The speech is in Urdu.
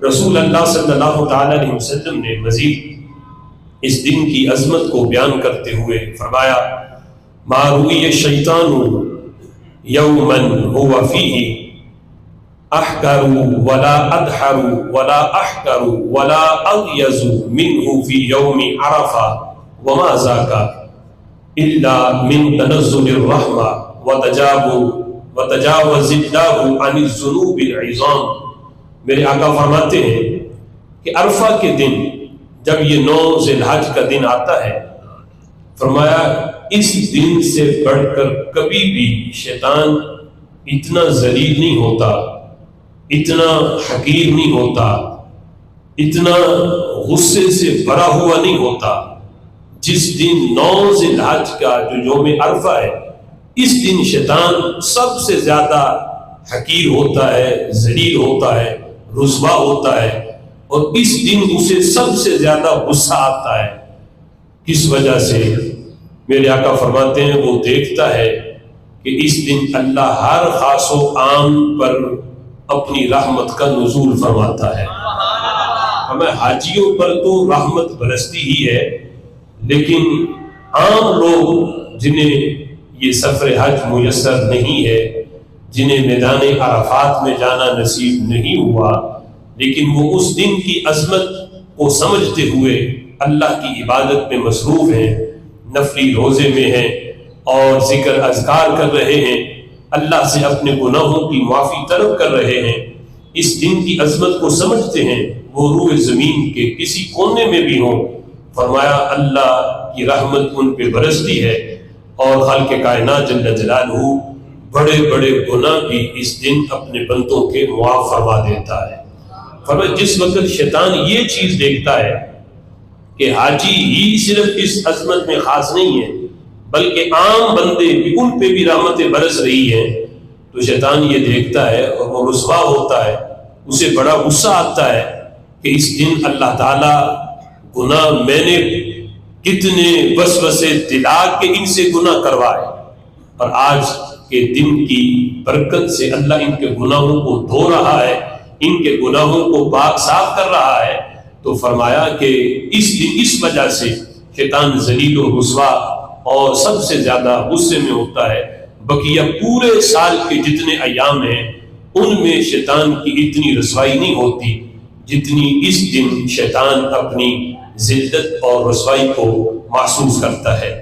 رسول اللہ صلی اللہ تعالی علیہ وسلم نے مزید اس دن کی عظمت کو بیان کرتے ہوئے فرمایا ما روی الشیطان یوما هو فیہ احکر ولا ادحر ولا احکر ولا اغیظ منہ فی یوم عرفہ وما ذاک الا من تنزل الرحمہ وتجاوز اللہ عن الذنوب العظام۔ میرے آقا فرماتے ہیں کہ عرفہ کے دن جب یہ 9 ذی الحج کا دن آتا ہے، فرمایا اس دن سے بڑھ کر کبھی بھی شیطان اتنا ذلیل نہیں ہوتا، اتنا حقیر نہیں ہوتا، اتنا غصے سے بھرا ہوا نہیں ہوتا۔ جس دن 9 ذی الحج کا جو یوم عرفہ ہے، اس دن شیطان سب سے زیادہ حقیر ہوتا ہے، ذلیل ہوتا ہے، رسوا ہوتا ہے، اور اس دن اسے سب سے زیادہ غصہ آتا ہے۔ کس وجہ سے؟ میرے آقا فرماتے ہیں وہ دیکھتا ہے کہ اس دن اللہ ہر خاص و عام پر اپنی رحمت کا نزول فرماتا ہے۔ ہمیں حاجیوں پر تو رحمت برستی ہی ہے، لیکن عام لوگ جنہیں یہ سفر حج میسر نہیں ہے، جنہیں میدان عرفات میں جانا نصیب نہیں ہوا، لیکن وہ اس دن کی عظمت کو سمجھتے ہوئے اللہ کی عبادت میں مصروف ہیں، نفلی روزے میں ہیں اور ذکر اذکار کر رہے ہیں، اللہ سے اپنے گناہوں کی معافی طلب کر رہے ہیں، اس دن کی عظمت کو سمجھتے ہیں، وہ روح زمین کے کسی کونے میں بھی ہوں، فرمایا اللہ کی رحمت ان پہ برستی ہے، اور خالق کائنات جل جلالہ بڑے بڑے گناہ بھی اس دن اپنے بندوں کے معاف فرما دیتا ہے۔ فرمایا جس وقت شیطان یہ چیز دیکھتا ہے کہ حاجی ہی صرف اس عظمت میں خاص نہیں ہے بلکہ عام بندے بھی، ان پہ بھی رحمتیں برس رہی ہیں، تو شیطان یہ دیکھتا ہے اور وہ رسوا ہوتا ہے، اسے بڑا غصہ آتا ہے کہ اس دن اللہ تعالیٰ گناہ میں نے کتنے وسوسے دلا کے ان سے گناہ کروائے، اور آج کے دن کی برکت سے اللہ ان کے گناہوں کو دھو رہا ہے، ان کے گناہوں کو پاک صاف کر رہا ہے۔ تو فرمایا کہ اس دن اس وجہ سے شیطان ذلیل و رسوا اور سب سے زیادہ غصے میں ہوتا ہے۔ بقیہ پورے سال کے جتنے ایام ہیں ان میں شیطان کی اتنی رسوائی نہیں ہوتی جتنی اس دن شیطان اپنی ذلت اور رسوائی کو محسوس کرتا ہے۔